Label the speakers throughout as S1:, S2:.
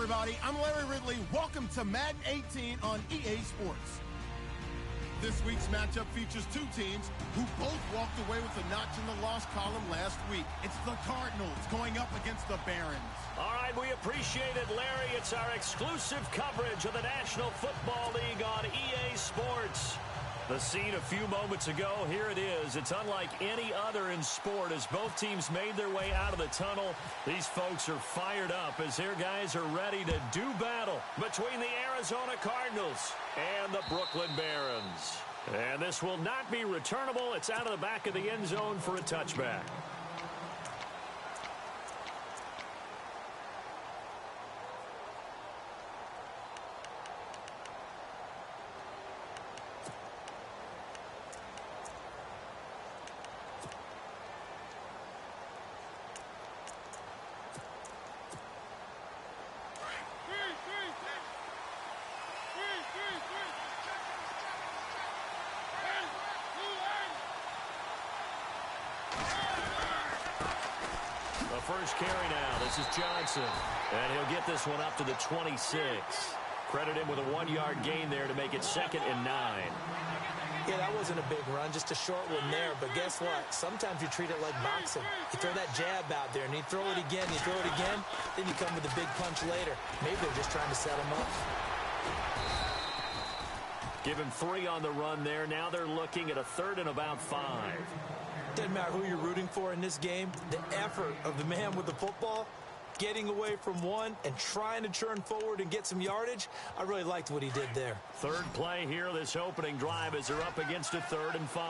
S1: everybody. I'm Larry Ridley. Welcome to Madden 18 on EA Sports. This week's matchup features two teams who both walked away with a notch in the loss column last week. It's the Cardinals going up against the Barons.
S2: All right, we appreciate it, Larry. It's our exclusive coverage of the National Football League on EA Sports. The scene a few moments ago, here it is. It's unlike any other in sport as both teams made their way out of the tunnel. These folks are fired up as their guys are ready to do battle between the Arizona Cardinals and the Brooklyn Barons. And this will not be returnable. It's out of the back of the end zone for a touchback. First carry now. This is Johnson. And he'll get this one up to the 26. Credit him with a 1-yard gain there to make it 2nd and 9.
S3: Yeah, that wasn't a big run, just a short one there. But guess what? Sometimes you treat it like boxing. You throw that jab out there, and you throw it again, you throw it again, then you come with a big punch later. Maybe they're just trying to set him up.
S2: Give him 3 on the run there. Now they're looking at a 3rd and about 5.
S3: Doesn't matter who you're rooting for in this game. The effort of the man with the football, getting away from one and trying to turn forward and get some yardage, I really liked what he did there.
S2: Third play here, this opening drive as they're up against a 3rd and 5.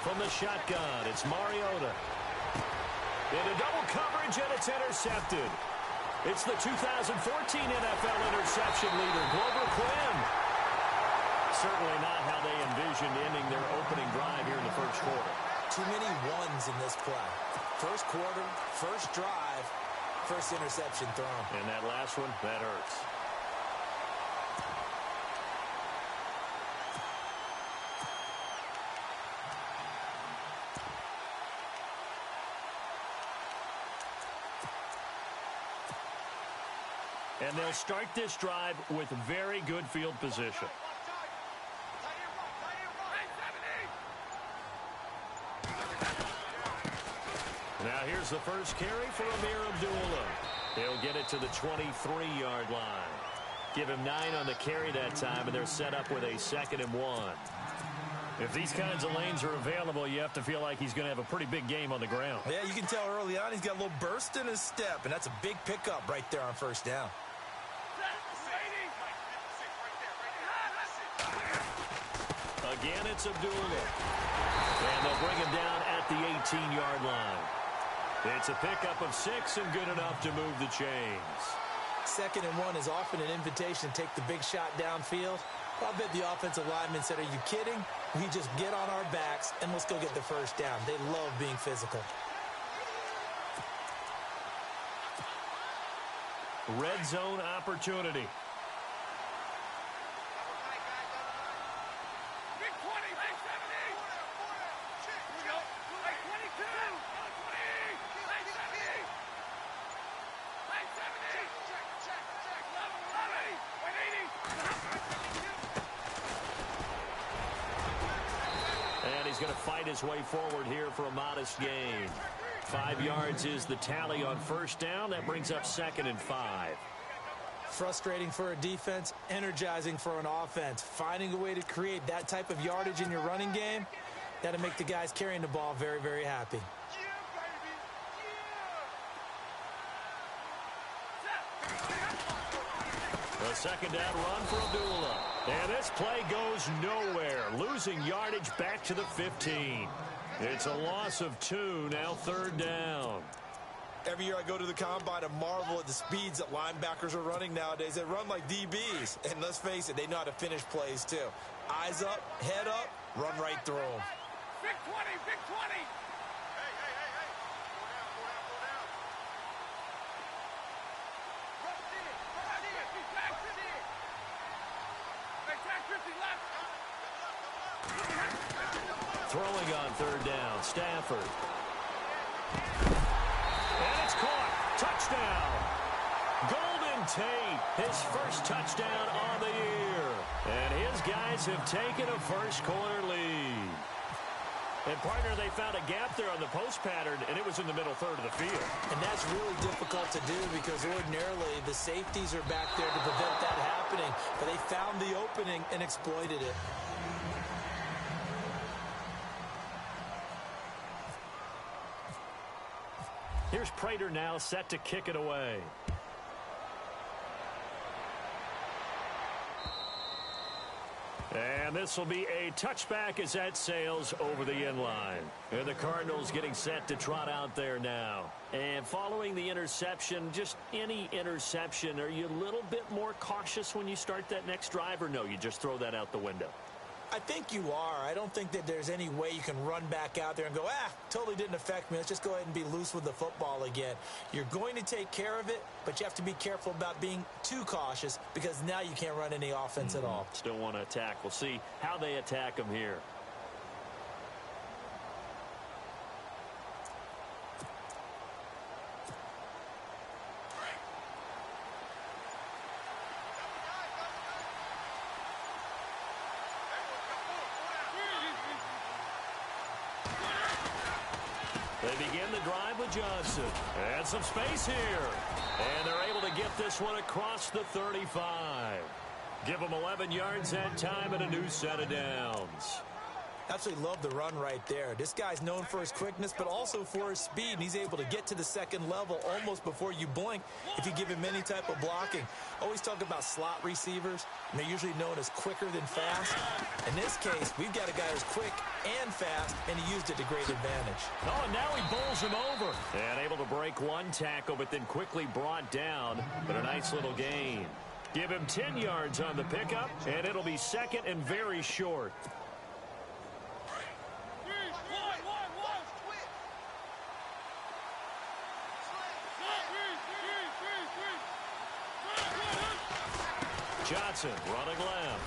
S2: From the shotgun, it's Mariota. Into double coverage, and it's intercepted. It's the 2014 NFL interception leader, Glover Quinn. Certainly not how they envisioned ending their opening drive here in the first quarter.
S3: Too many ones in this play. First quarter, first drive, first interception thrown.
S2: And that last one, that hurts. And they'll start this drive with very good field position. Now here's the first carry for Amir Abdullah. He'll get it to the 23-yard line. Give him 9 on the carry that time, and they're set up with a 2nd and 1. If these kinds of lanes are available, you have to feel like he's going to have a pretty big game on the ground.
S3: Yeah, you can tell early on he's got a little burst in his step, and that's a big pickup right there on first down.
S2: Again, it's Abdullah. And they'll bring him down at the 18-yard line. It's a pickup of 6 and good enough to move the chains.
S3: 2nd and 1 is often an invitation to take the big shot downfield. I bet the offensive lineman said, are you kidding? We just get on our backs and let's go get the first down. They love being physical.
S2: Red zone opportunity. He's going to fight his way forward here for a modest gain. 5 yards is the tally on first down. That brings up 2nd and 5.
S3: Frustrating for a defense, energizing for an offense. Finding a way to create that type of yardage in your running game, that'll make the guys carrying the ball very, very happy.
S2: A 2nd down run for Abdullah. And this play goes nowhere. Losing yardage back to the 15. It's a loss of 2, now 3rd down.
S3: Every year I go to the combine and marvel at the speeds that linebackers are running nowadays. They run like DBs. And let's face it, they know how to finish plays too. Eyes up, head up, run right through them.
S4: Big 20, big 20.
S2: Throwing on 3rd down, Stafford. And it's caught. Touchdown. Golden Tate, his first touchdown on the year. And his guys have taken a first-quarter lead. And, partner, they found a gap there on the post pattern, and it was in the middle third of the field.
S3: And that's really difficult to do because ordinarily the safeties are back there to prevent that happening. But they found the opening and exploited it.
S2: Here's Prater now set to kick it away. And this will be a touchback as that sails over the end line. And the Cardinals getting set to trot out there now. And following the interception, just any interception, are you a little bit more cautious when you start that next drive, or no, you just throw that out the window?
S3: I think you are. I don't think that there's any way you can run back out there and go, totally didn't affect me. Let's just go ahead and be loose with the football again. You're going to take care of it, but you have to be careful about being too cautious because now you can't run any offense at all.
S2: Still want to attack. We'll see how they attack them here. They begin the drive with Johnson. And some space here. And they're able to get this one across the 35. Give them 11 yards that time and a new set of downs.
S3: Absolutely love the run right there. This guy's known for his quickness, but also for his speed. And he's able to get to the second level almost before you blink if you give him any type of blocking. Always talk about slot receivers, and they're usually known as quicker than fast. In this case, we've got a guy who's quick and fast, and he used it to great advantage.
S2: Oh, and now he bowls him over. And able to break one tackle, but then quickly brought down. But a nice little gain. Give him 10 yards on the pickup, and it'll be second and very short. Johnson running left.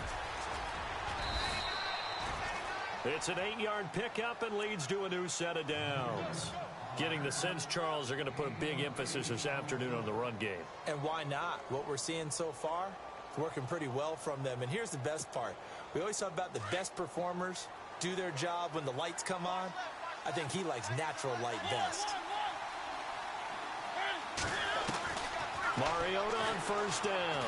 S2: It's an 8-yard pickup and leads to a new set of downs. Getting the sense, Charles, they're going to put a big emphasis this afternoon on the run game.
S3: And why not? What we're seeing so far is working pretty well from them. And here's the best part. We always talk about the best performers do their job when the lights come on. I think he likes natural light best.
S2: Mariota on first down.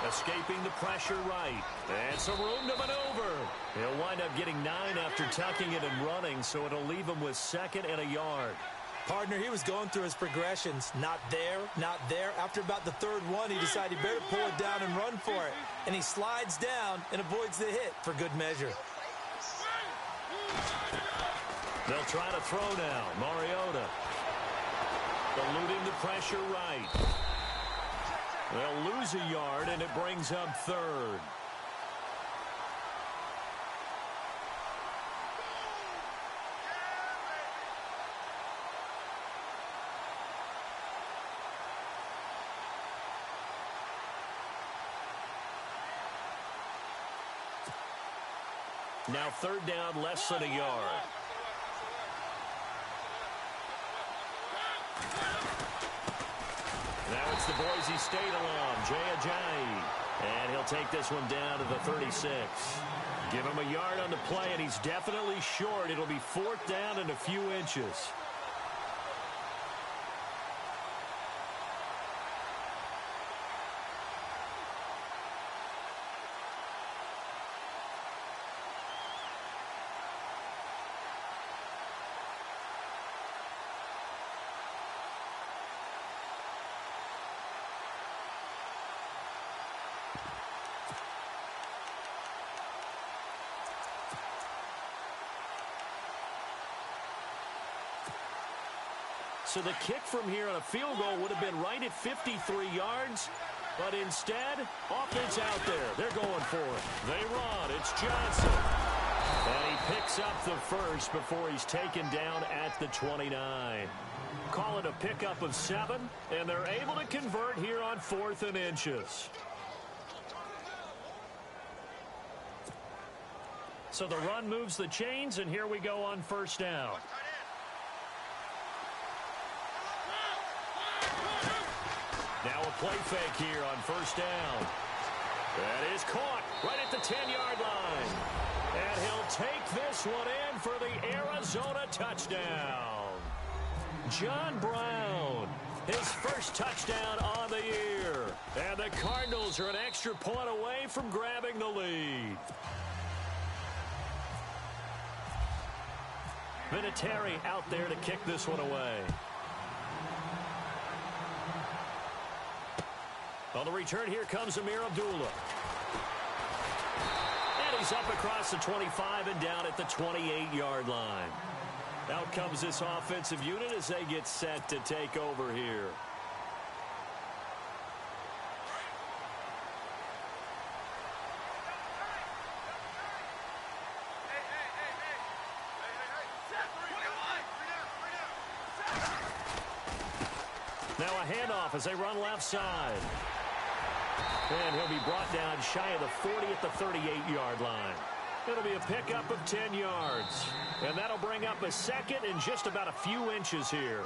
S2: Escaping the pressure right. And some room to maneuver. He'll wind up getting 9 after tucking it and running, so it'll leave him with second and a yard.
S3: Partner, he was going through his progressions. Not there, not there. After about the third one, he decided he better pull it down and run for it. And he slides down and avoids the hit for good measure.
S2: They'll try to throw now. Mariota. Eluding the pressure right. They'll lose a yard, and it brings up third. Now third down, less than a yard. Now it's the Boise State alum, Jay Ajayi. And he'll take this one down to the 36. Give him a yard on the play, and he's definitely short. It'll be fourth down and a few inches. So the kick from here on a field goal would have been right at 53 yards. But instead, offense out there. They're going for it. They run. It's Johnson. And he picks up the first before he's taken down at the 29. Call it a pickup of 7, and they're able to convert here on 4th and inches. So the run moves the chains, and here we go on first down. Now a play fake here on first down. That is caught right at the 10-yard line. And he'll take this one in for the Arizona touchdown. John Brown, his first touchdown on the year. And the Cardinals are an extra point away from grabbing the lead. Vinatieri out there to kick this one away. On the return, here comes Amir Abdullah. And he's up across the 25 and down at the 28-yard line. Out comes this offensive unit as they get set to take over here. Now a handoff as they run left side. And he'll be brought down shy of the 40 at the 38-yard line. It'll be a pickup of 10 yards. And that'll bring up a second and just about a few inches here.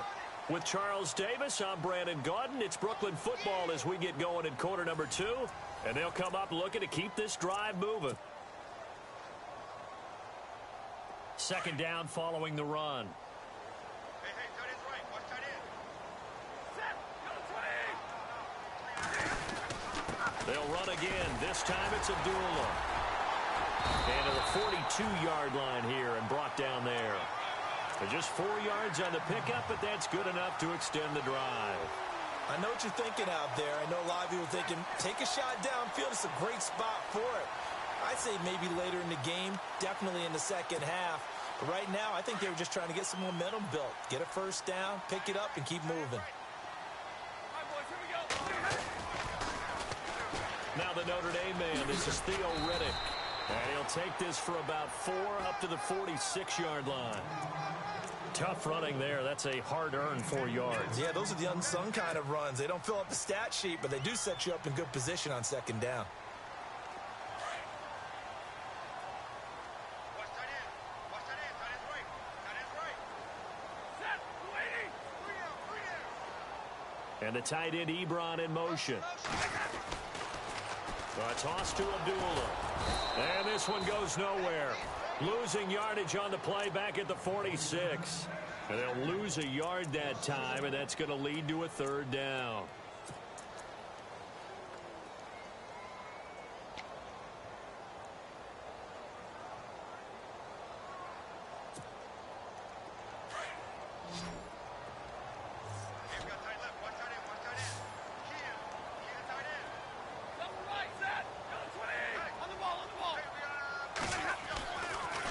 S2: With Charles Davis, I'm Brandon Gaudin. It's Brooklyn football as we get going in quarter number 2. And they'll come up looking to keep this drive moving. Second down following the run. They'll run again. This time it's Abdullah. And to the 42-yard line here and brought down there. But just 4 yards on the pickup, but that's good enough to extend the drive.
S3: I know what you're thinking out there. I know a lot of people thinking, take a shot downfield. It's a great spot for it. I'd say maybe later in the game, definitely in the second half. But right now, I think they were just trying to get some momentum built. Get a first down, pick it up, and keep moving.
S2: Now the Notre Dame man, this is Theo Riddick. And he'll take this for about 4 up to the 46-yard line. Tough running there. That's a hard-earned 4 yards.
S3: Yeah, those are the unsung kind of runs. They don't fill up the stat sheet, but they do set you up in good position on second down.
S2: And the tight end Ebron in motion. A toss to Abdullah. And this one goes nowhere. Losing yardage on the play back at the 46. And they'll lose a yard that time, and that's going to lead to a third down.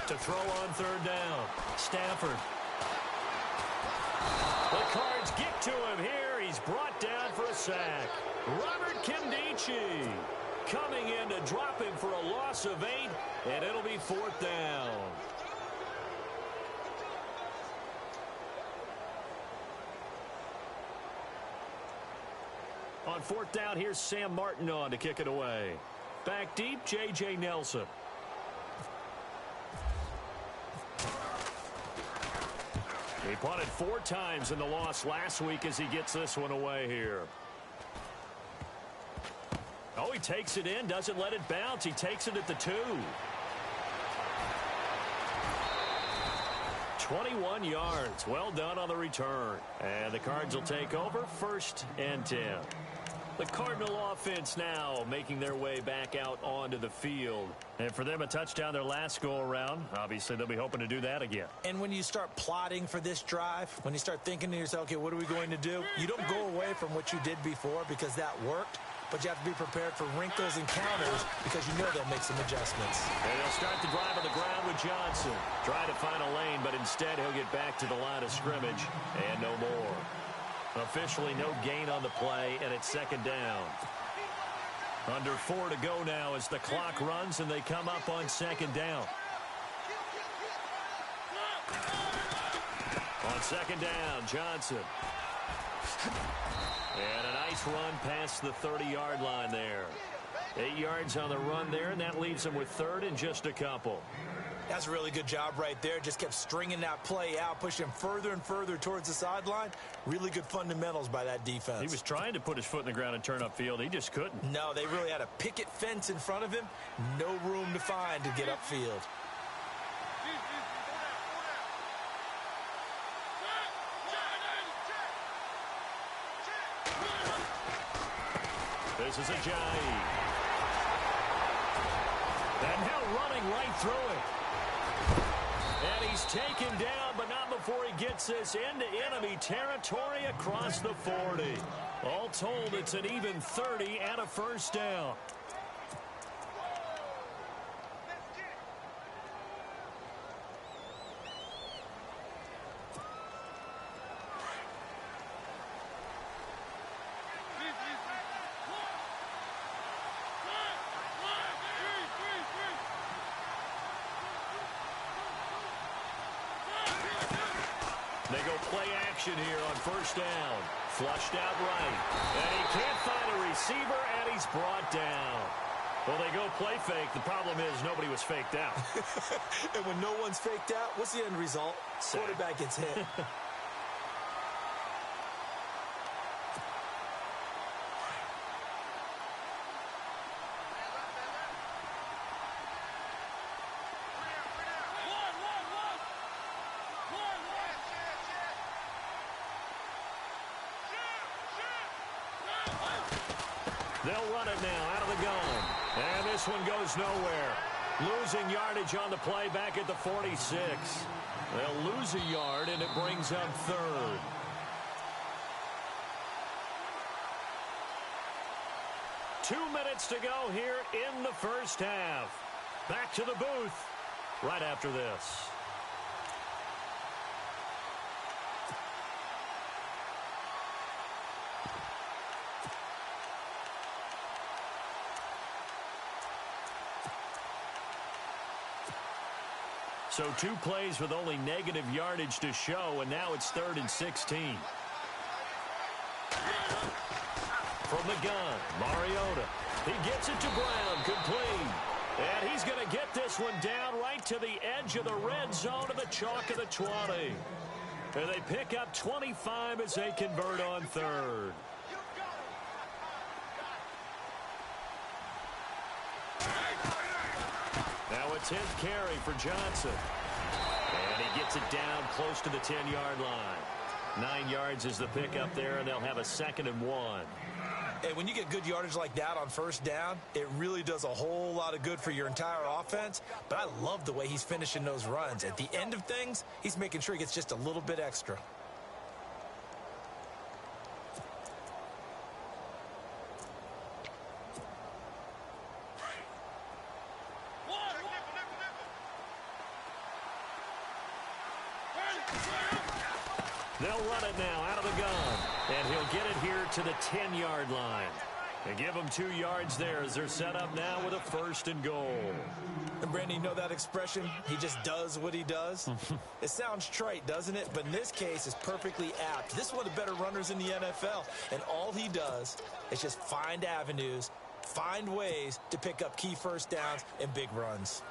S2: To throw on third down. Stafford. The Cards get to him here. He's brought down for a sack. Robert Kimdichie coming in to drop him for a loss of 8, and it'll be fourth down. On fourth down, here's Sam Martin on to kick it away. Back deep, J.J. Nelson. He punted 4 times in the loss last week as he gets this one away here. Oh, he takes it in, doesn't let it bounce. He takes it at the 2. 21 yards. Well done on the return. And the Cards will take over 1st and 10. The Cardinal offense now making their way back out onto the field. And for them, a touchdown their last go-around. Obviously, they'll be hoping to do that again.
S3: And when you start plotting for this drive, when you start thinking to yourself, okay, what are we going to do? You don't go away from what you did before because that worked. But you have to be prepared for wrinkles and counters because you know they'll make some adjustments.
S2: And they'll start the drive on the ground with Johnson. Trying to find a lane, but instead he'll get back to the line of scrimmage and no more. Officially no gain on the play, and it's second down. Under 4 to go now as the clock runs, and they come up on second down. On second down, Johnson. And a nice run past the 30-yard line there. 8 yards on the run there, and that leaves them with 3rd and just a couple.
S3: That's a really good job right there. Just kept stringing that play out, pushing him further and further towards the sideline. Really good fundamentals by that defense.
S2: He was trying to put his foot in the ground and turn upfield. He just couldn't.
S3: No, they really had a picket fence in front of him. No room to find to get upfield.
S2: This is Ajayi. And now running right through it. And he's taken down, but not before he gets this into enemy territory across the 40. All told, it's an even 30 and a first down. They go play action here on first down. Flushed out right. And he can't find a receiver, and he's brought down. Well, they go play fake. The problem is nobody was faked out.
S3: And when no one's faked out, what's the end result? Quarterback gets hit.
S2: They'll run it now out of the gun. And this one goes nowhere. Losing yardage on the play back at the 46. They'll lose a yard, and it brings up third. Two minutes to go here in the first half. Back to the booth right after this. So 2 plays with only negative yardage to show, and now it's 3rd and 16. From the gun, Mariota. He gets it to Brown, complete. And he's going to get this one down right to the edge of the red zone of the chalk of the 20. And they pick up 25 as they convert on 3rd. Now a 10th carry for Johnson. And he gets it down close to the 10-yard line. 9 yards is the pickup there, and they'll have a 2nd and 1.
S3: Hey, when you get good yardage like that on first down, it really does a whole lot of good for your entire offense. But I love the way he's finishing those runs. At the end of things, he's making sure he gets just a little bit extra.
S2: They'll run it now out of the gun. And he'll get it here to the 10-yard line. And give them 2 yards there as they're set up now with a 1st and goal.
S3: And Brandon, you know that expression? He just does what he does? It sounds trite, doesn't it? But in this case, it's perfectly apt. This is one of the better runners in the NFL. And all he does is just find avenues, find ways to pick up key first downs and big runs.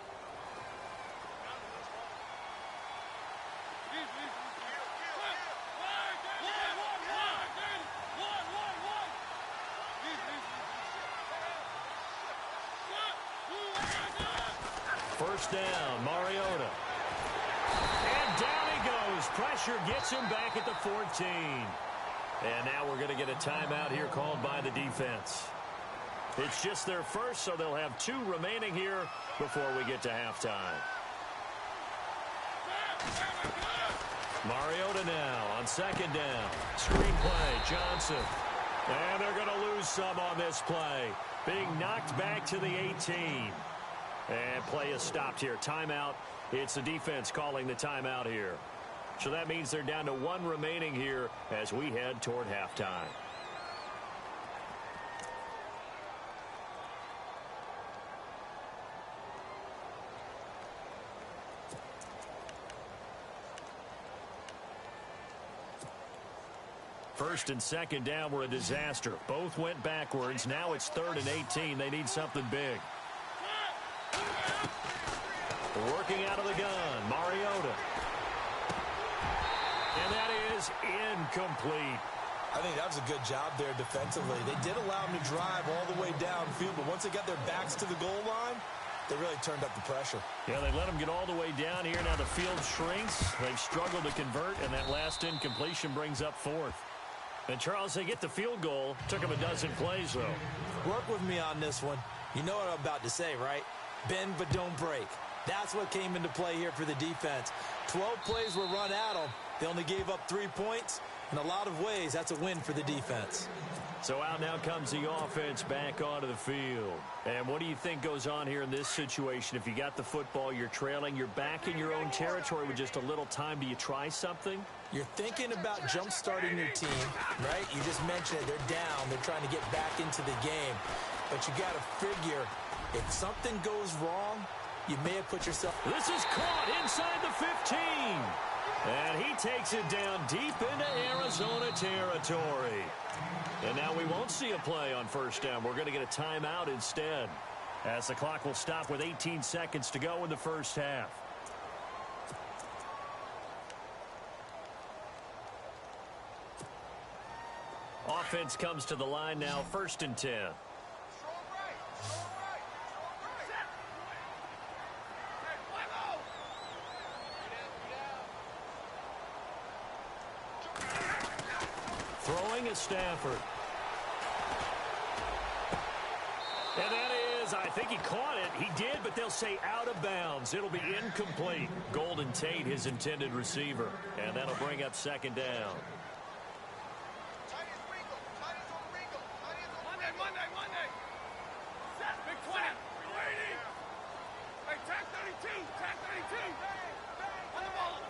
S2: First down, Mariota. And down he goes. Pressure gets him back at the 14. And now we're going to get a timeout here called by the defense. It's just their first, so they'll have 2 remaining here before we get to halftime. Mariota now on 2nd down. Screen play, Johnson. And they're going to lose some on this play. Being knocked back to the 18. And play is stopped here. Timeout. It's the defense calling the timeout here. So that means they're down to 1 remaining here as we head toward halftime. First and 2nd down were a disaster. Both went backwards. Now it's 3rd and 18. They need something big. Working out of the gun, Mariota. And that is incomplete.
S3: I think that was a good job there defensively. They did allow them to drive all the way downfield, but once they got their backs to the goal line, they really turned up the pressure.
S2: Yeah, they let them get all the way down here. Now the field shrinks. They've struggled to convert, and that last incompletion brings up fourth. And, Charles, they get the field goal. Took them a dozen plays, though.
S3: Work with me on this one. You know what I'm about to say, right? Bend but don't break. That's what came into play here for the defense. 12 plays were run at them. They only gave up 3 points. In a lot of ways, that's a win for the defense.
S2: So out now comes the offense back onto the field. And what do you think goes on here in this situation? If you got the football, you're trailing, you're back in your own territory with just a little time. Do you try something?
S3: You're thinking about jump-starting your team, right? You just mentioned it. They're down. They're trying to get back into the game. But you got to figure, if something goes wrong, you may have put yourself...
S2: This is caught inside the 15. And he takes it down deep into Arizona territory. And now we won't see a play on first down. We're going to get a timeout instead, as the clock will stop with 18 seconds to go in the first half. Offense comes to the line now, 1st and 10. Throwing is Stafford. And that is, I think he caught it. He did, but they'll say out of bounds. It'll be incomplete. Golden Tate, his intended receiver. And that'll bring up 2nd down.
S4: Monday. Set, big 20. Waiting. Hey, tag 32. On the ball.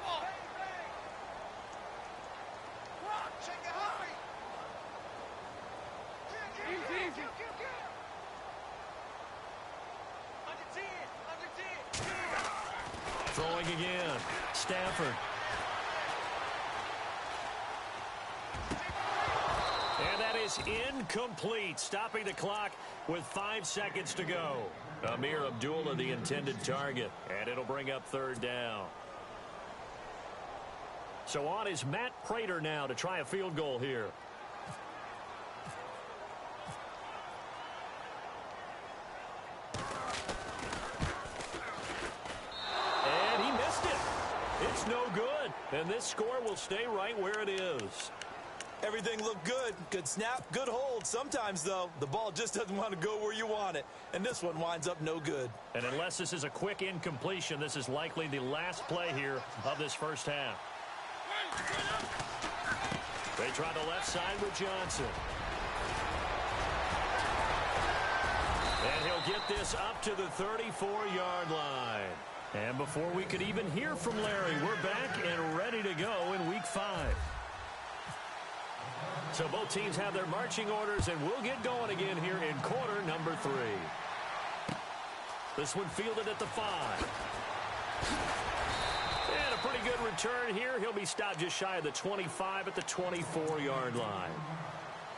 S4: Check it out. Easy. Under 10.
S2: Throwing again. Stafford. And that is incomplete, stopping the clock with 5 seconds to go. Amir Abdullah, the intended target, and it'll bring up 3rd down. So on is Matt Prater now to try a field goal here. And he missed it. It's no good. And this score will stay right where it is.
S3: Everything looked good. Good snap, good hold. Sometimes, though, the ball just doesn't want to go where you want it. And this one winds up no good.
S2: And unless this is a quick incompletion, this is likely the last play here of this first half. They try the left side with Johnson. And he'll get this up to the 34-yard line. And before we could even hear from Larry, we're back and ready to go in Week 5. So both teams have their marching orders, and we'll get going again here in quarter number 3. This one fielded at the 5. And a pretty good return here. He'll be stopped just shy of the 25 at the 24-yard line.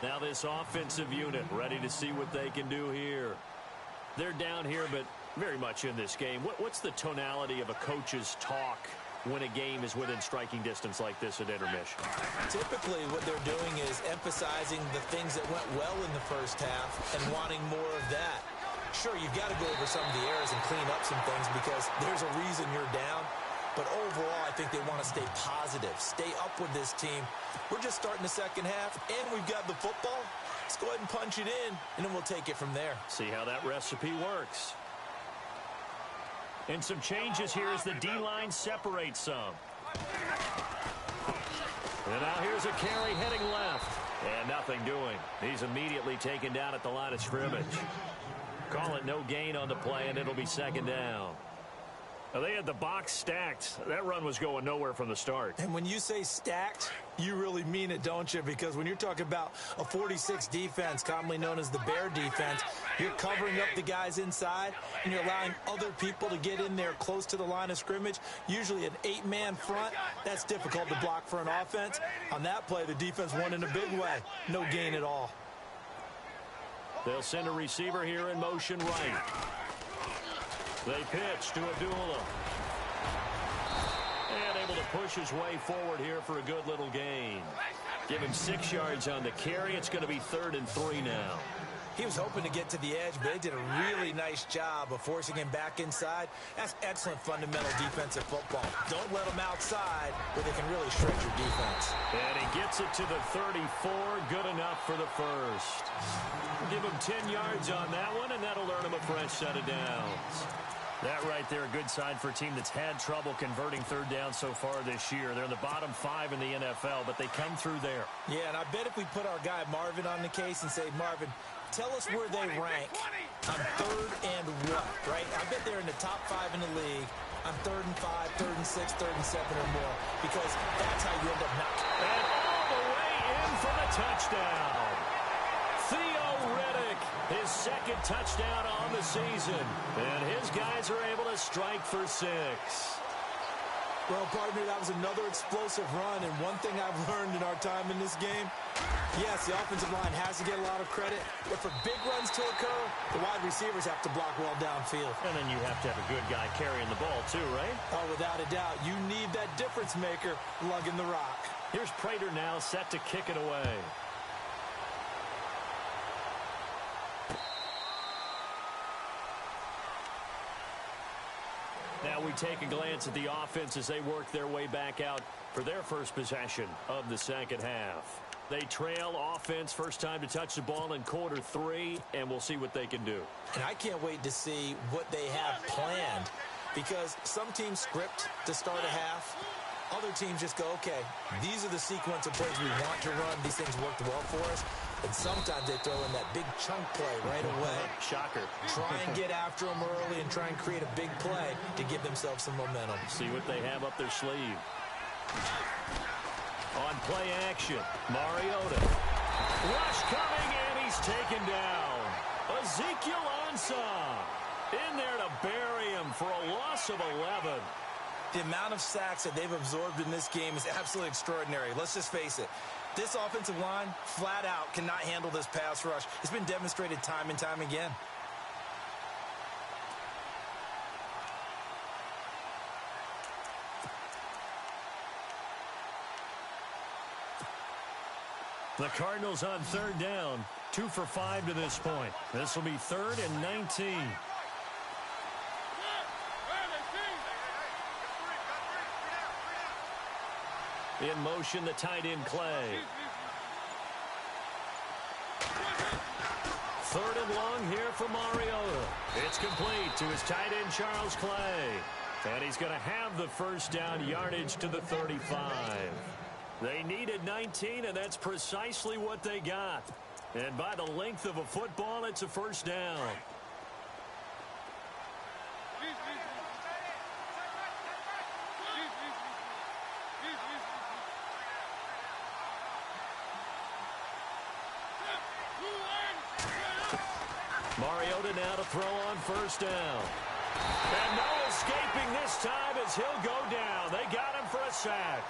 S2: Now this offensive unit ready to see what they can do here. They're down here, but very much in this game. What's the tonality of a coach's talk when a game is within striking distance like this at intermission?
S3: Typically, what they're doing is emphasizing the things that went well in the first half and wanting more of that. Sure, you've got to go over some of the errors and clean up some things because there's a reason you're down. But overall, I think they want to stay positive, stay up with this team. We're just starting the second half, and we've got the football. Let's go ahead and punch it in, and then we'll take it from there.
S2: See how that recipe works. And some changes here as the D-line separates some. And now here's a carry heading left. And nothing doing. He's immediately taken down at the line of scrimmage. Call it no gain on the play, and it'll be 2nd down. Now, they had the box stacked. That run was going nowhere from the start.
S3: And when you say stacked, you really mean it, don't you? Because when you're talking about a 46 defense, commonly known as the Bear defense, you're covering up the guys inside, and you're allowing other people to get in there close to the line of scrimmage, usually an 8-man front. That's difficult to block for an offense. On that play, the defense won in a big way. No gain at all.
S2: They'll send a receiver here in motion right. They pitch to Abdullah. And able to push his way forward here for a good little gain. Give him 6 yards on the carry. It's going to be 3rd and 3 now.
S3: He was hoping to get to the edge, but they did a really nice job of forcing him back inside. That's excellent fundamental defensive football. Don't let him outside where they can really shred your defense.
S2: And he gets it to the 34. Good enough for the first. Give him 10 yards on that one, and that'll earn him a fresh set of downs. That right there, a good sign for a team that's had trouble converting 3rd down so far this year. They're in the bottom 5 in the NFL, but they come through there.
S3: Yeah, and I bet if we put our guy Marvin on the case and say, Marvin, tell us where they rank on 3rd and what, right? I bet they're in the top 5 in the league on 3rd and 5, 3rd and 6, 3rd and 7 or more, because that's how you end up knocking.
S2: And all the way in for the touchdown. Theo Riddick, his 2nd touchdown on the season. And his guys are able to strike for 6.
S3: Well, partner, that was another explosive run, and one thing I've learned in our time in this game, yes, the offensive line has to get a lot of credit, but for big runs to occur, the wide receivers have to block well downfield.
S2: And then you have to have a good guy carrying the ball too, right?
S3: Oh, without a doubt. You need that difference maker lugging the rock.
S2: Here's Prater now set to kick it away. Now we take a glance at the offense as they work their way back out for their first possession of the 2nd half. They trail offense, first time to touch the ball in quarter 3, and we'll see what they can do.
S3: And I can't wait to see what they have planned, because some teams script to start a half. Other teams just go, okay, these are the sequence of plays we want to run. These things worked well for us. And sometimes they throw in that big chunk play right away.
S2: Shocker.
S3: Try and get after them early and try and create a big play to give themselves some momentum.
S2: See what they have up their sleeve. On play action, Mariota. Rush coming, and he's taken down. Ezekiel Ansah in there to bury him for a loss of 11.
S3: The amount of sacks that they've absorbed in this game is absolutely extraordinary. Let's just face it. This offensive line, flat out, cannot handle this pass rush. It's been demonstrated time and time again.
S2: The Cardinals on 3rd down, 2 for 5 to this point. This will be 3rd and 19. In motion, the tight end, Clay. 3rd and long here for Mariota. It's complete to his tight end, Charles Clay. And he's going to have the first down, yardage to the 35. They needed 19, and that's precisely what they got. And by the length of a football, it's a first down. Mariota now to throw on first down. And no escaping this time as he'll go down. They got him for a sack.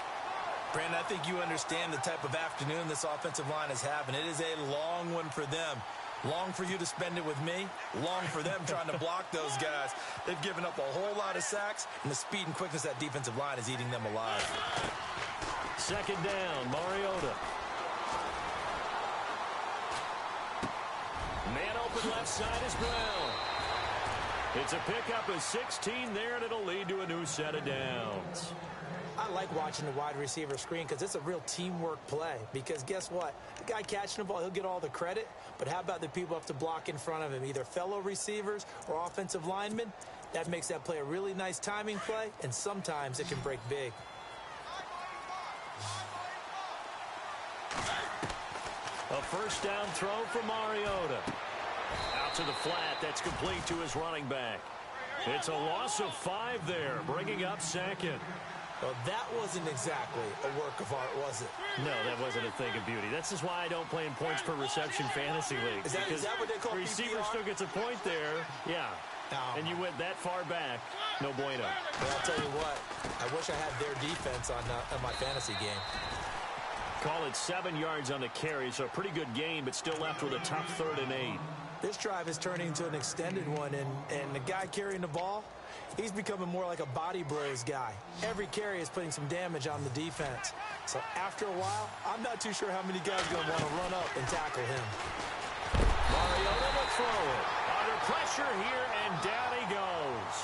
S3: Brandon, I think you understand the type of afternoon this offensive line is having. It is a long one for them. Long for you to spend it with me. Long for them trying to block those guys. They've given up a whole lot of sacks, and the speed and quickness of that defensive line is eating them alive.
S2: 2nd down, Mariota. Man open left side is Brown. It's a pickup of 16 there, and it'll lead to a new set of downs.
S3: I like watching the wide receiver screen because it's a real teamwork play. Because guess what? The guy catching the ball, he'll get all the credit. But how about the people up to block in front of him, either fellow receivers or offensive linemen? That makes that play a really nice timing play, and sometimes it can break big.
S2: A first down throw for Mariota. Out to the flat. That's complete to his running back. It's a loss of 5 there, bringing up 2nd.
S3: Well, that wasn't exactly a work of art, was it?
S2: No, that wasn't a thing of beauty. That's just why I don't play in points per reception fantasy leagues.
S3: Is that what they call
S2: receiver
S3: PPR?
S2: still gets a point there. Yeah.
S3: No.
S2: And you went that far back. No bueno.
S3: Well, I'll tell you what. I wish I had their defense on my fantasy game.
S2: Call it 7 yards on the carry, so a pretty good gain, but still left with a tough 3rd and 8.
S3: This drive is turning into an extended one, and the guy carrying the ball, he's becoming more like a body blows guy. Every carry is putting some damage on the defense. So after a while, I'm not too sure how many guys are going to want to run up and tackle him.
S2: Mariota will throw it. Under pressure here, and down he goes.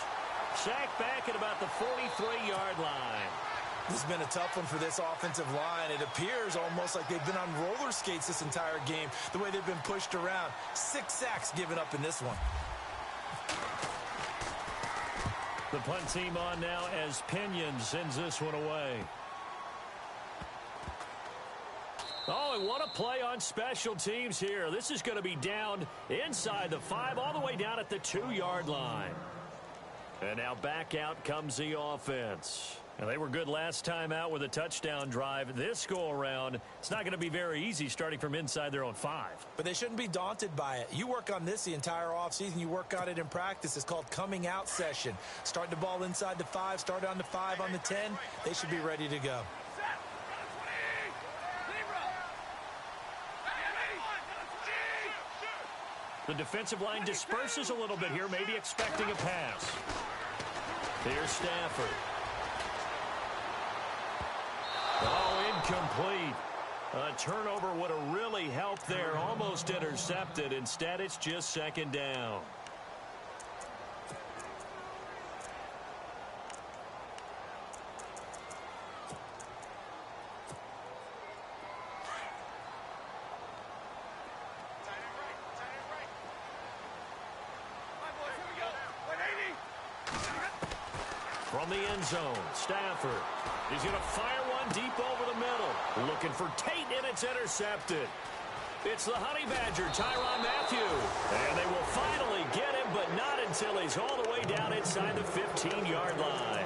S2: Sacked back at about the 43-yard line.
S3: This has been a tough one for this offensive line. It appears almost like they've been on roller skates this entire game, the way they've been pushed around. 6 sacks given up in this one.
S2: The punt team on now as Pinion sends this one away. Oh, and what a play on special teams here. This is going to be down inside the 5, all the way down at the 2-yard line. And now back out comes the offense. And they were good last time out with a touchdown drive. This go-around, it's not going to be very easy starting from inside their own 5.
S3: But they shouldn't be daunted by it. You work on this the entire offseason. You work on it in practice. It's called coming out session. Start the ball inside the 5, start on the 5, on the 10. They should be ready to go.
S2: The defensive line disperses a little bit here, maybe expecting a pass. Here's Stafford. Oh, incomplete. A turnover would have really helped there. Almost intercepted. Instead, it's just second down. From the end zone, Stafford. He's going to fire one deep over the middle. Looking for Tate, and it's intercepted. It's the Honey Badger, Tyrann Mathieu. And they will finally get him, but not until he's all the way down inside the 15-yard line.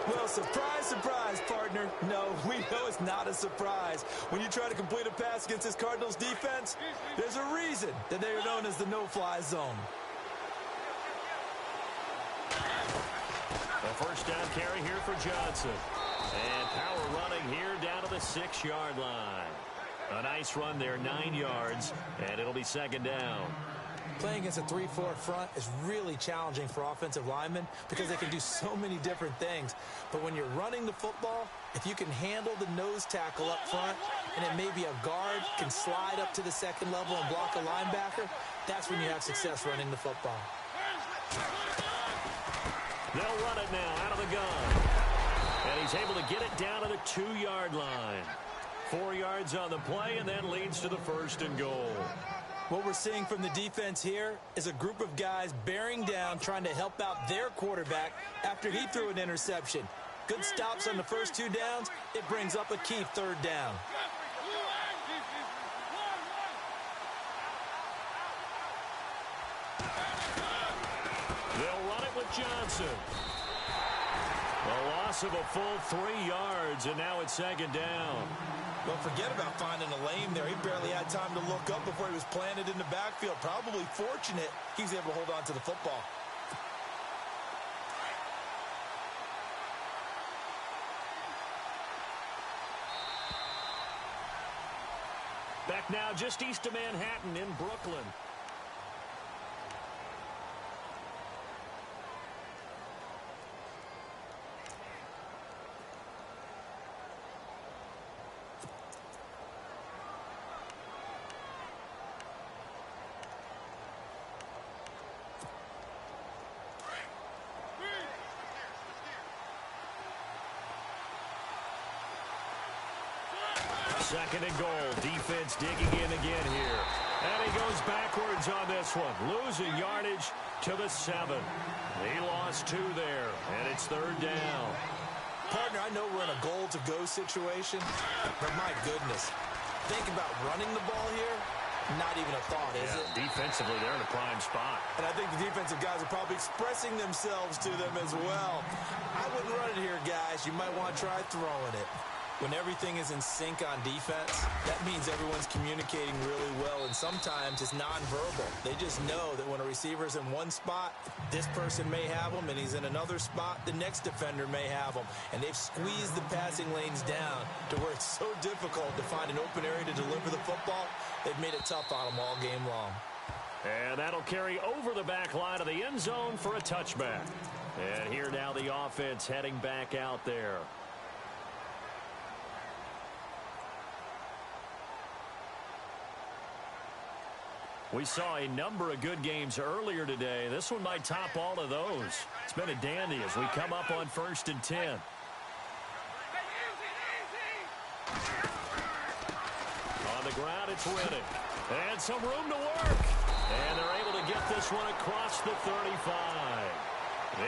S3: Well, surprise, surprise, partner. No, we know it's not a surprise. When you try to complete a pass against this Cardinals defense, there's a reason that they are known as the no-fly zone.
S2: A first down carry here for Johnson. And power running here down to the 6-yard line. A nice run there, 9 yards, and it'll be second down.
S3: Playing against a 3-4 front is really challenging for offensive linemen because they can do so many different things. But when you're running the football, if you can handle the nose tackle up front, and it may be a guard can slide up to the second level and block a linebacker, that's when you have success running the football.
S2: They'll run it now out of the gun. And he's able to get it down to the 2-yard line. 4 yards on the play, and then leads to the first and goal.
S3: What we're seeing from the defense here is a group of guys bearing down, trying to help out their quarterback after he threw an interception. Good stops on the first 2 downs. It brings up a key 3rd down.
S2: They'll run it with Johnson. A loss of a full 3 yards, and now it's second down.
S3: Well, forget about finding a lane there. He barely had time to look up before he was planted in the backfield. Probably fortunate he's able to hold on to the football.
S2: Back now just east of Manhattan in Brooklyn. Second and goal. Defense digging in again here. And he goes backwards on this one. Losing yardage to the 7. He lost 2 there, and it's 3rd down.
S3: Partner, I know we're in a goal-to-go situation, but my goodness. Think about running the ball here. Not even a thought, is it?
S2: Defensively, they're in a prime spot.
S3: And I think the defensive guys are probably expressing themselves to them as well. I wouldn't run it here, guys. You might want to try throwing it. When everything is in sync on defense, that means everyone's communicating really well, and sometimes it's nonverbal. They just know that when a receiver's in one spot, this person may have him, and he's in another spot, the next defender may have him. And they've squeezed the passing lanes down to where it's so difficult to find an open area to deliver the football. They've made it tough on them all game long.
S2: And that'll carry over the back line of the end zone for a touchback. And here now the offense heading back out there. We saw a number of good games earlier today. This one might top all of those. It's been a dandy as we come up on 1st and 10. On the ground, it's Riddick. And some room to work. And they're able to get this one across the 35.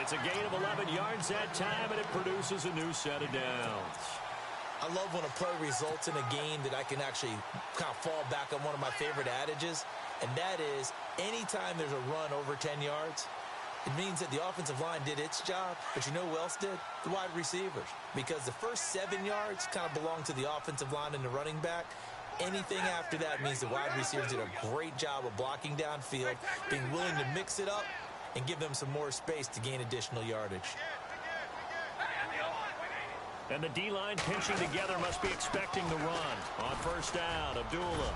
S2: It's a gain of 11 yards that time, and it produces a new set of downs.
S3: I love when a play results in a game that I can actually kind of fall back on one of my favorite adages, and that is anytime there's a run over 10 yards, it means that the offensive line did its job, but you know who else did? The wide receivers. Because the first 7 yards kind of belong to the offensive line and the running back. Anything after that means the wide receivers did a great job of blocking downfield, being willing to mix it up, and give them some more space to gain additional yardage.
S2: And the D-line pinching together must be expecting the run. On 1st down, Abdullah.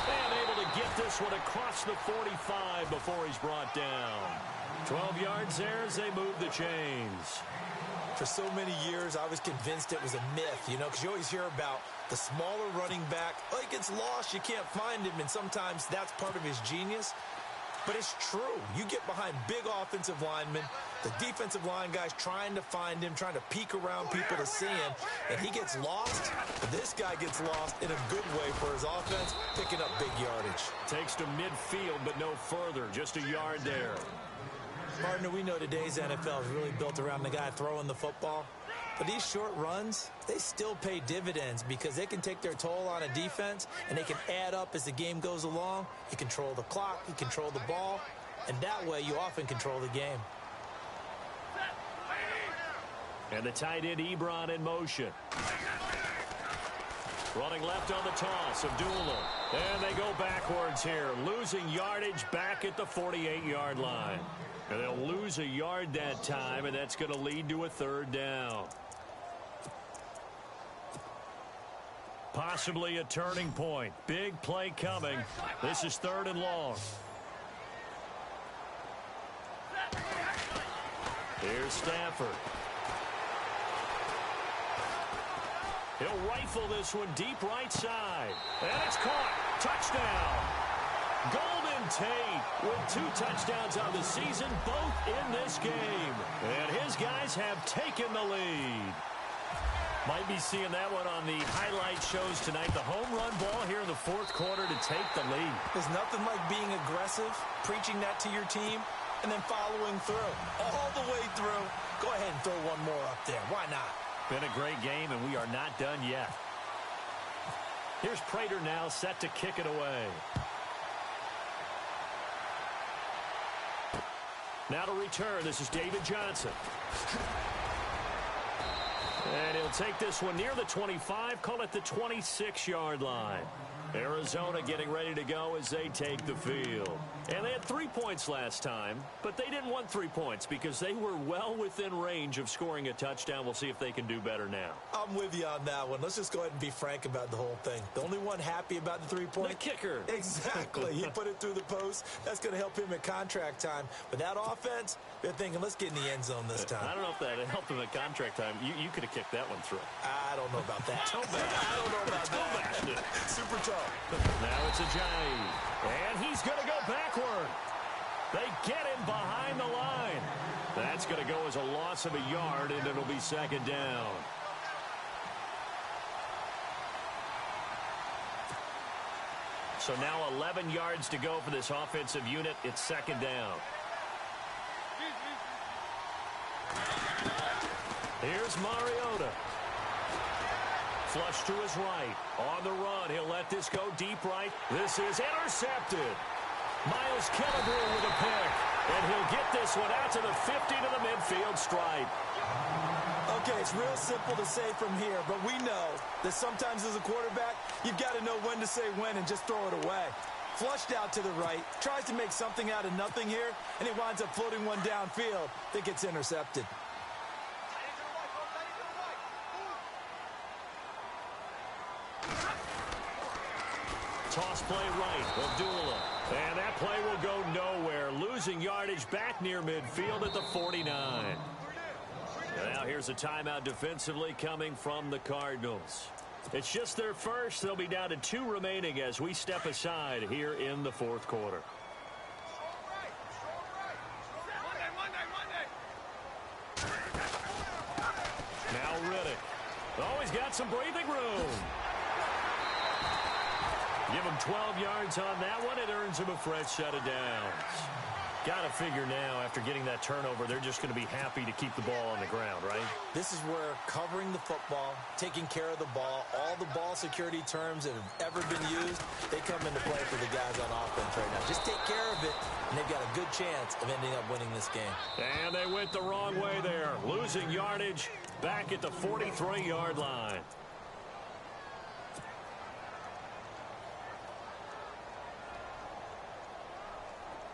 S2: And able to get this one across the 45 before he's brought down. 12 yards there as they move the chains.
S3: For so many years, I was convinced it was a myth, you know, because you always hear about the smaller running back. Oh, he gets lost, you can't find him, and sometimes that's part of his genius. But it's true. You get behind big offensive linemen, the defensive line guys trying to find him, trying to peek around people to see him, and he gets lost. This guy gets lost in a good way for his offense, picking up big yardage.
S2: Takes to midfield, but no further. Just a yard there.
S3: Partner, we know today's NFL is really built around the guy throwing the football. But these short runs, they still pay dividends because they can take their toll on a defense, and they can add up as the game goes along. You control the clock, you control the ball, and that way you often control the game.
S2: And the tight end Ebron in motion. Running left on the toss, Abdullah. And they go backwards here, losing yardage back at the 48-yard line. And they'll lose a yard that time, and that's going to lead to a 3rd down. Possibly a turning point. Big play coming. This is 3rd and long. Here's Stafford. He'll rifle this one deep right side. And it's caught. Touchdown. Golden Tate with 2 touchdowns on the season, both in this game. And his guys have taken the lead. Might be seeing that one on the highlight shows tonight. The home run ball here in the 4th quarter to take the lead.
S3: There's nothing like being aggressive, preaching that to your team, and then following through. All the way through. Go ahead and throw one more up there. Why not?
S2: Been a great game, and we are not done yet. Here's Prater now set to kick it away. Now to return, this is David Johnson. And he'll take this one near the 25, call it the 26-yard line. Arizona getting ready to go as they take the field. And they had 3 points last time, but they didn't want 3 points because they were well within range of scoring a touchdown. We'll see if they can do better now.
S3: I'm with you on that one. Let's just go ahead and be frank about the whole thing. The only one happy about the 3-point?
S2: The kicker.
S3: Exactly. He put it through the post. That's going to help him at contract time. But that offense, they're thinking, let's get in the end zone this time.
S2: I don't know if that helped him at contract time. You could have kicked that one through.
S3: I don't know about that.
S2: I don't know about that.
S3: Super tough.
S2: Now it's Ajayi. And he's going to go backward. They get him behind the line. That's going to go as a loss of a yard, and it'll be 2nd down. So now 11 yards to go for this offensive unit. It's 2nd down. Here's Mariota. Flush to his right. On the run, he'll let this go deep right. This is intercepted. Miles Killebrew with a pick. And he'll get this one out to the 50 to the midfield stripe.
S3: Okay, it's real simple to say from here, but we know that sometimes as a quarterback, you've got to know when to say when and just throw it away. Flushed out to the right, tries to make something out of nothing here, and he winds up floating one downfield that gets intercepted.
S2: Toss play right. Abdullah. And that play will go nowhere, losing yardage back near midfield at the 49. Now here's a timeout defensively coming from the Cardinals. It's just their first. They'll be down to 2 remaining as we step aside here in the fourth quarter. Now Riddick. Oh, he's got some breathing room. Give him 12 yards on that one. It earns him a fresh set of downs. Got to figure now, after getting that turnover, they're just going to be happy to keep the ball on the ground, right?
S3: This is where covering the football, taking care of the ball, all the ball security terms that have ever been used, they come into play for the guys on offense right now. Just take care of it, and they've got a good chance of ending up winning this game.
S2: And they went the wrong way there, losing yardage back at the 43-yard line.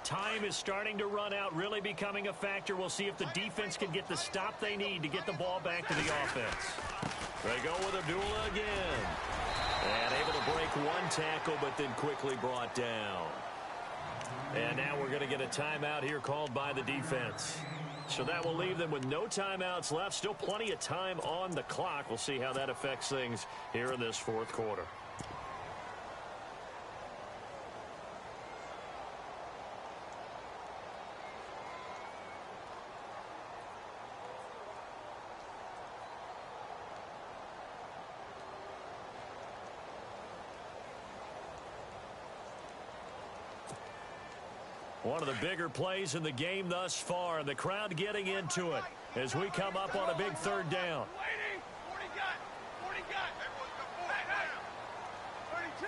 S2: Time is starting to run out, really becoming a factor. We'll see if the defense can get the stop they need to get the ball back to the offense. They go with Abdullah again. And able to break one tackle, but then quickly brought down. And now we're going to get a timeout here called by the defense. So that will leave them with no timeouts left. Still plenty of time on the clock. We'll see how that affects things here in this fourth quarter. One of the bigger plays in the game thus far. The crowd getting into it as we come up on a big third down.
S4: 40 got. 32.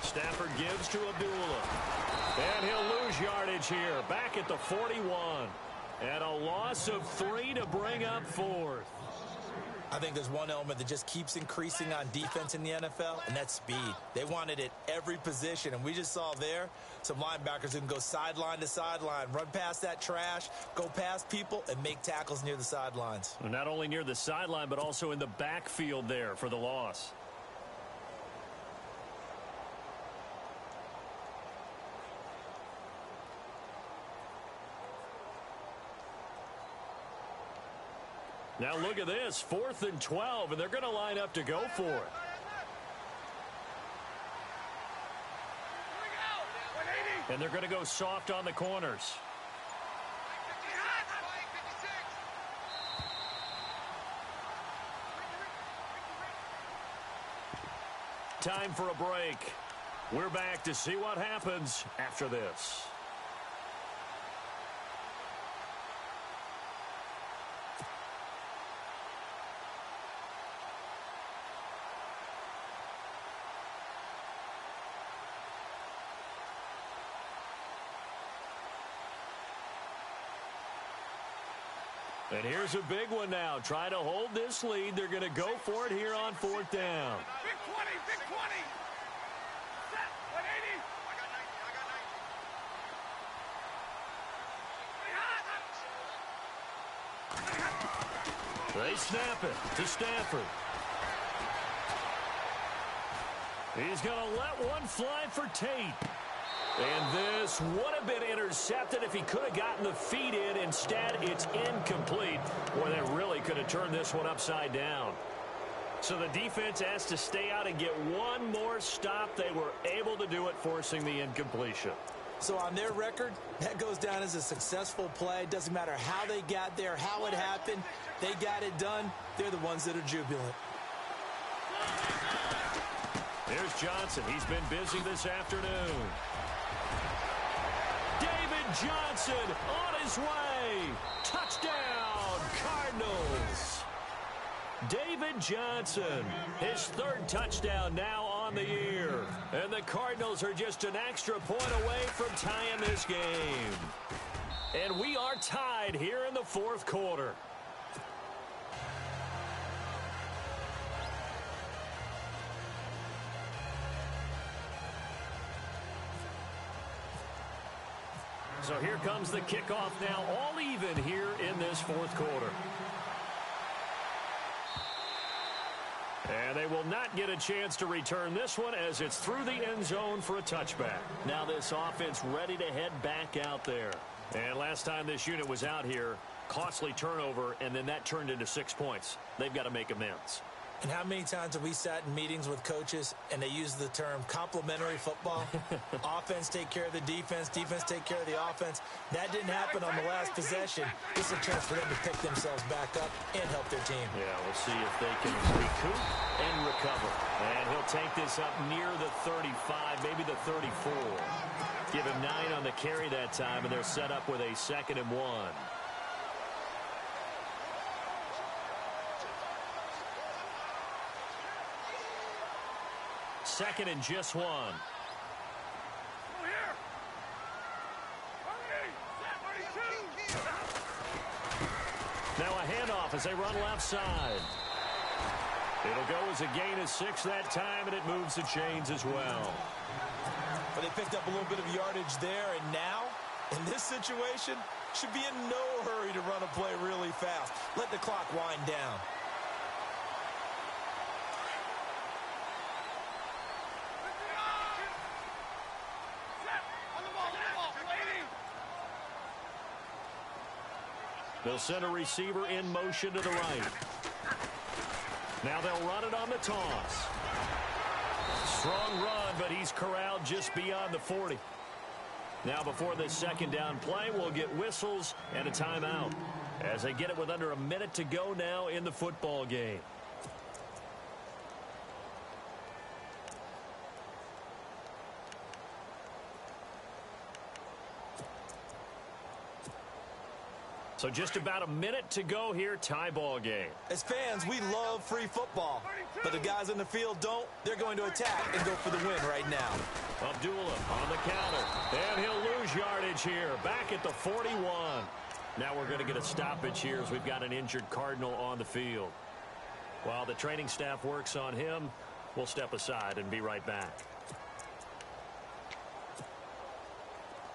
S2: Stafford gives to Abdullah. And he'll lose yardage here. Back at the 41. And a loss of 3 to bring up 4th.
S3: I think there's one element that just keeps increasing on defense in the NFL, and that's speed. They want it at every position, and we just saw there some linebackers who can go sideline to sideline, run past that trash, go past people, and make tackles near the sidelines.
S2: Not only near the sideline, but also in the backfield there for the loss. Now look at this, 4th and 12, and they're going to line up to go for it. And they're going to go soft on the corners. Time for a break. We're back to see what happens after this. And here's a big one now. Trying to hold this lead. They're going to go for it here on 4th down.
S4: Big 20, big 20. Set, 180.
S2: They snap it to Stafford. He's going to let one fly for Tate. And this would have been intercepted if he could have gotten the feet in. Instead, it's incomplete. Boy, that really could have turned this one upside down. So the defense has to stay out and get one more stop. They were able to do it, forcing the incompletion.
S3: So on their record, that goes down as a successful play. Doesn't matter how they got there, how it happened. They got it done. They're the ones that are jubilant.
S2: There's Johnson. He's been busy this afternoon. David Johnson on his way. Touchdown, Cardinals. David Johnson, his 3rd touchdown now on the year. And the Cardinals are just an extra point away from tying this game. And we are tied here in the 4th quarter. So here comes the kickoff now, all even here in this 4th quarter. And they will not get a chance to return this one as it's through the end zone for a touchback. Now this offense ready to head back out there. And last time this unit was out here, costly turnover, and then that turned into 6 points. They've got to make amends.
S3: And how many times have we sat in meetings with coaches and they use the term complementary football? Offense take care of the defense, defense take care of the offense. That didn't happen on the last possession. This is a chance for them to pick themselves back up and help their team.
S2: Yeah, we'll see if they can recoup and recover. And he'll take this up near the 35, maybe the 34. Give him 9 on the carry that time, and they're set up with a 2nd and 1. Second and just 1. Now a handoff as they run left side. It'll go as a gain of 6 that time, and it moves the chains as well.
S3: But they picked up a little bit of yardage there, and now, in this situation, should be in no hurry to run a play really fast. Let the clock wind down.
S2: They'll send a receiver in motion to the right. Now they'll run it on the toss. Strong run, but he's corralled just beyond the 40. Now before this 2nd down play, we'll get whistles and a timeout as they get it with under a minute to go now in the football game. So just about a minute to go here, tie ball game.
S3: As fans, we love free football, but the guys in the field don't. They're going to attack and go for the win right now.
S2: Abdullah on the counter, and he'll lose yardage here, back at the 41. Now we're going to get a stoppage here as we've got an injured Cardinal on the field. While the training staff works on him, we'll step aside and be right back.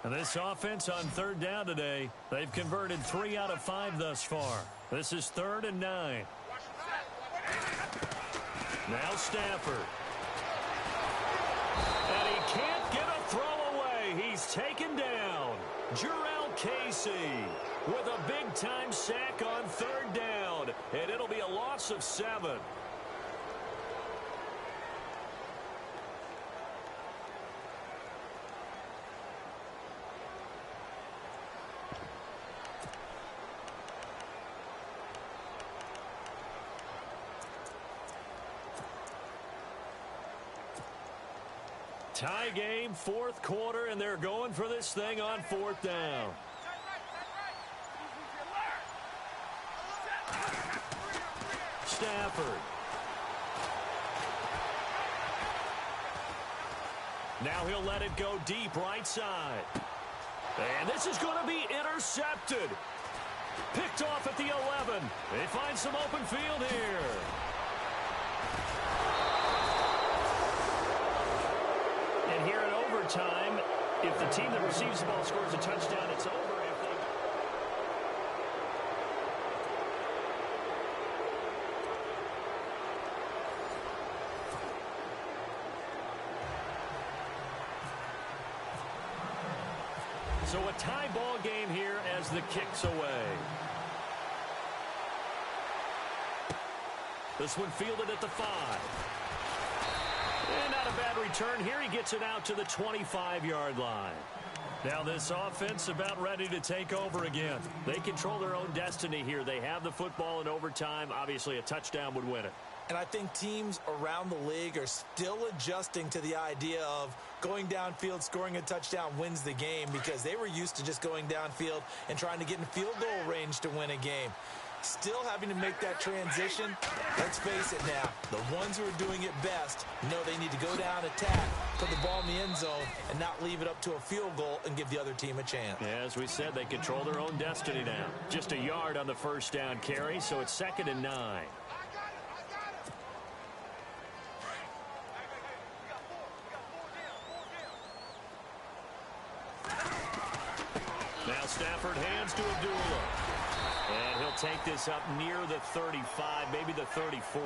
S2: And this offense on 3rd down today, they've converted 3 out of 5 thus far. This is 3rd and 9. Now Stafford. And he can't get a throw away. He's taken down. Jarrell Casey with a big-time sack on 3rd down. And it'll be a loss of 7. Tie game, 4th quarter, and they're going for this thing on 4th down. Stafford. Now he'll let it go deep right side. And this is going to be intercepted. Picked off at the 11. They find some open field here. And here in overtime, if the team that receives the ball scores a touchdown, it's over. So a tie ball game here as the kick's away. This one fielded at the 5. And not a bad return here. He gets it out to the 25-yard line. Now this offense about ready to take over again. They control their own destiny here. They have the football in overtime. Obviously, a touchdown would win it.
S3: And I think teams around the league are still adjusting to the idea of going downfield, scoring a touchdown wins the game, because they were used to just going downfield and trying to get in field goal range to win a game. Still having to make that transition. Let's face it now, the ones who are doing it best know they need to go down, attack, put the ball in the end zone, and not leave it up to a field goal and give the other team a chance.
S2: Yeah, as we said, they control their own destiny now. Just a yard on the first down carry, so it's 2nd and 9. Now Stafford hands to Abdullah. And he'll take this up near the 35, maybe the 34.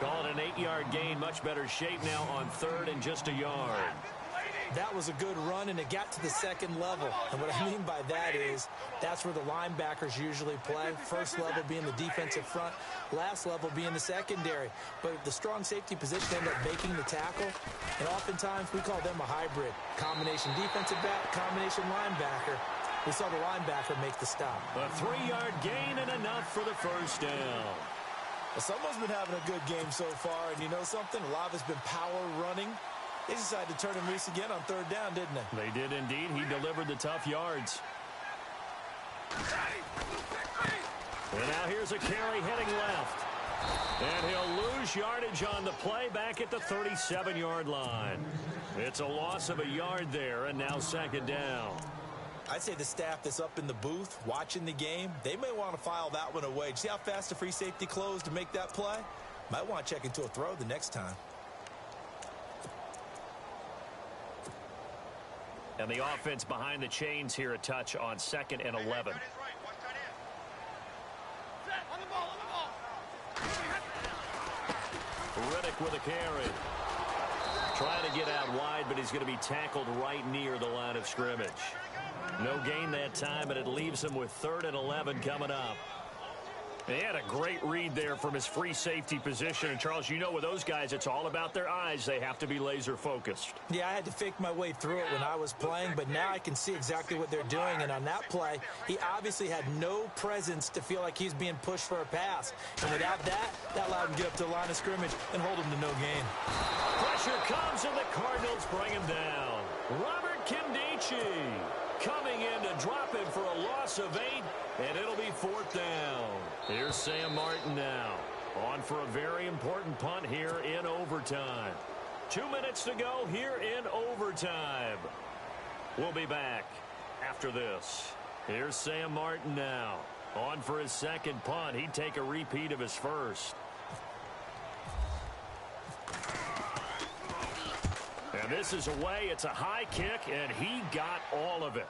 S2: Call it an 8-yard gain. Much better shape now on third and just a yard.
S3: That was a good run, and it got to the second level. And what I mean by that is that's where the linebackers usually play. First level being the defensive front, last level being the secondary. But the strong safety position ended up making the tackle, and oftentimes we call them a hybrid. Combination defensive back, combination linebacker. We saw the linebacker make the stop.
S2: A 3-yard gain and enough for the first down.
S3: Well, someone's been having a good game so far, and you know something? A lot of it's been power running. They decided to turn him loose again on third down, didn't they?
S2: They did indeed. He delivered the tough yards. And now here's a carry heading left. And he'll lose yardage on the play back at the 37-yard line. It's a loss of a yard there, and now second down.
S3: I'd say the staff that's up in the booth watching the game, they may want to file that one away. See how fast the free safety closed to make that play? Might want to check into a throw the next time.
S2: And the offense behind the chains here a touch on 2nd and 11. Riddick with a carry. Trying to get out wide, but he's going to be tackled right near the line of scrimmage. No gain that time, but it leaves him with 3rd and 11 coming up. He had a great read there from his free safety position. And, Charles, you know with those guys, it's all about their eyes. They have to be laser focused.
S3: Yeah, I had to fake my way through it when I was playing, but now I can see exactly what they're doing. And on that play, he obviously had no presence to feel like he's being pushed for a pass. And without that, that allowed him to get up to the line of scrimmage and hold him to no gain.
S2: Pressure comes, and the Cardinals bring him down. Robert Kimdichie coming in to drop him for a loss of 8, and it'll be 4th down. Here's Sam Martin now, on for a very important punt here in overtime. 2 minutes to go here in overtime. We'll be back after this. Here's Sam Martin now, on for his second punt. He'd take a repeat of his first. And this is away. It's a high kick, and he got all of it.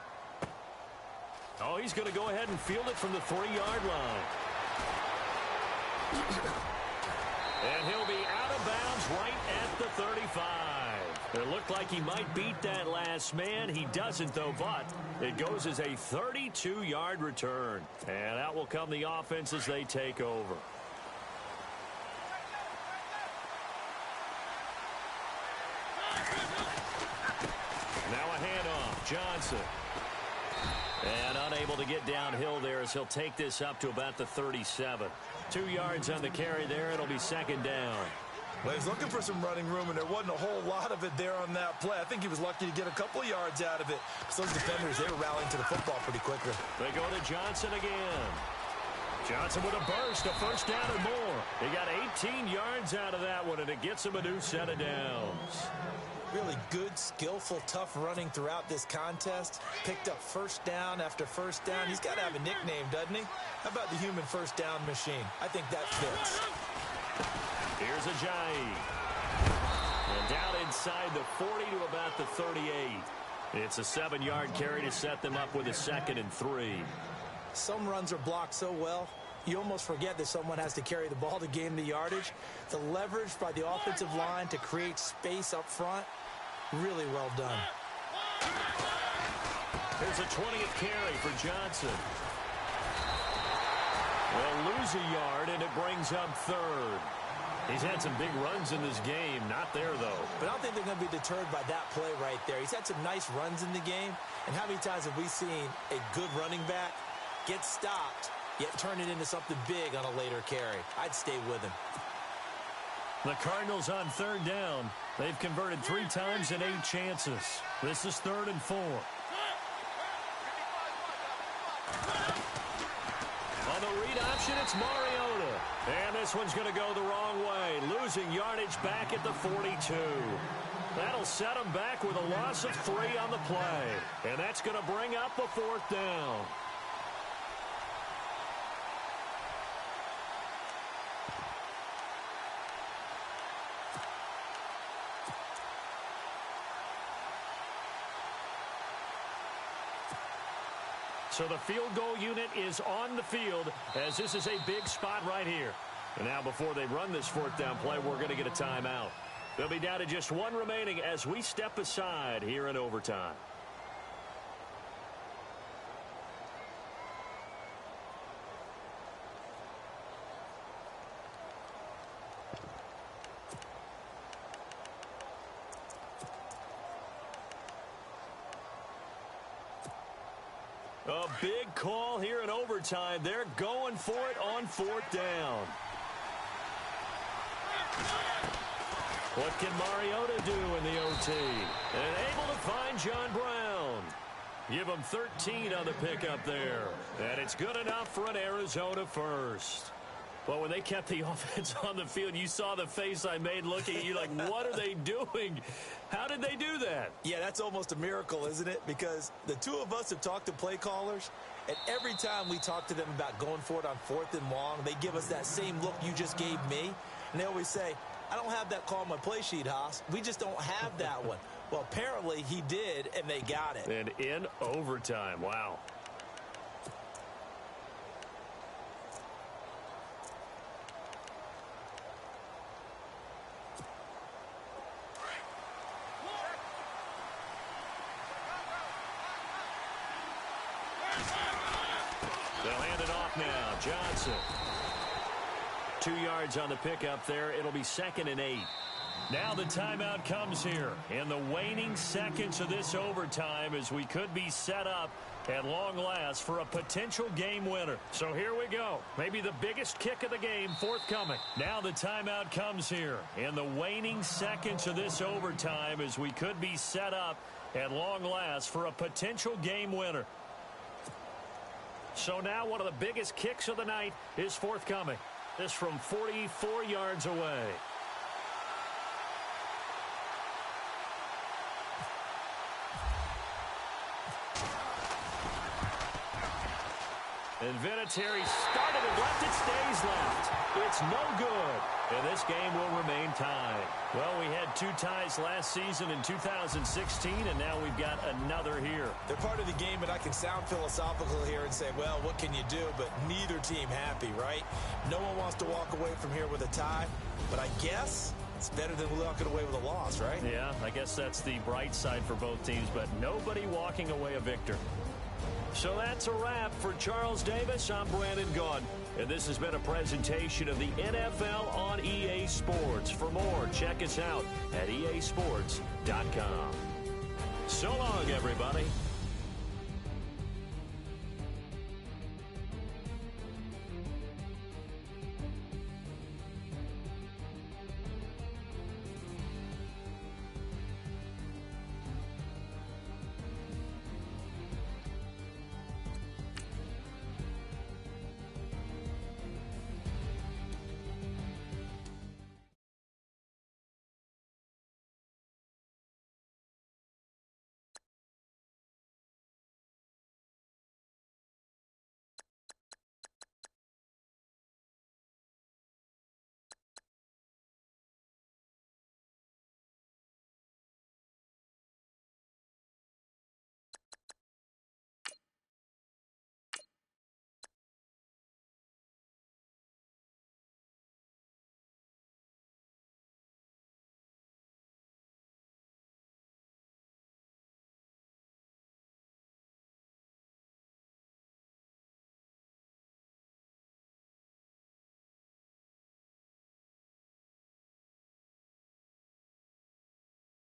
S2: Oh, he's going to go ahead and field it from the 3-yard line. And he'll be out of bounds right at the 35. It looked like he might beat that last man. He doesn't, though, but it goes as a 32-yard return. And out will come the offense as they take over. Now a handoff. Johnson. And unable to get downhill there as he'll take this up to about the 37. 2 yards on the carry there. It'll be second down.
S3: Well, he's looking for some running room, and there wasn't a whole lot of it there on that play. I think he was lucky to get a couple of yards out of it. So those defenders, they were rallying to the football pretty quickly.
S2: They go to Johnson again. Johnson with a burst, a first down and more. He got 18 yards out of that one, and it gets him a new set of downs.
S3: Really good, skillful, tough running throughout this contest. Picked up first down after first down. He's got to have a nickname, doesn't he? How about the human first down machine? I think that fits.
S2: Here's Ajayi. And down inside the 40 to about the 38. It's a 7-yard carry to set them up with a 2nd and 3.
S3: Some runs are blocked so well, you almost forget that someone has to carry the ball to gain the yardage. The leverage by the offensive line to create space up front, really well done.
S2: Here's a 20th carry for Johnson. They'll lose a yard, and it brings up 3rd. He's had some big runs in this game. Not there, though.
S3: But I don't think they're going to be deterred by that play right there. He's had some nice runs in the game. And how many times have we seen a good running back get stopped, yet turn it into something big on a later carry? I'd stay with him.
S2: The Cardinals on 3rd down. They've converted 3 times in 8 chances. This is 3rd and 4. On the read option, it's Mariota. And this one's going to go the wrong way. Losing yardage back at the 42. That'll set him back with a loss of 3 on the play. And that's going to bring up a 4th down. So the field goal unit is on the field as this is a big spot right here. And now before they run this fourth down play, we're going to get a timeout. They'll be down to just one remaining as we step aside here in overtime. A big call here in overtime. They're going for it on fourth down. What can Mariota do in the OT? And able to find John Brown. Give him 13 on the pickup there. And it's good enough for an Arizona first. Well, when they kept the offense on the field, you saw the face I made looking at you like, what are they doing? How did they do that?
S3: Yeah, that's almost a miracle, isn't it? Because the two of us have talked to play callers, and every time we talk to them about going for it on fourth and long, they give us that same look you just gave me. And they always say, I don't have that call on my play sheet, Haas. We just don't have that one. Well, apparently he did, and they got it.
S2: And in overtime, wow. They'll hand it off now. Johnson. 2 yards on the pickup there. It'll be 2nd and 8. Now the timeout comes here in the waning seconds of this overtime as we could be set up at long last for a potential game winner. So here we go. Maybe the biggest kick of the game forthcoming. Now the timeout comes here in the waning seconds of this overtime as we could be set up at long last for a potential game winner. So now one of the biggest kicks of the night is forthcoming. This from 44 yards away. And Vinatieri started and left. It stays left. It's no good. And this game will remain tied. Well, we had 2 ties last season in 2016, and now we've got another here.
S3: They're part of the game, and I can sound philosophical here and say, well, what can you do? But neither team happy, right? No one wants to walk away from here with a tie, but I guess it's better than walking away with a loss, right?
S2: Yeah, I guess that's the bright side for both teams, but nobody walking away a victor. So that's a wrap for Charles Davis. I'm Brandon Gaudin, and this has been a presentation of the NFL on EA Sports. For more, check us out at easports.com. So long, everybody.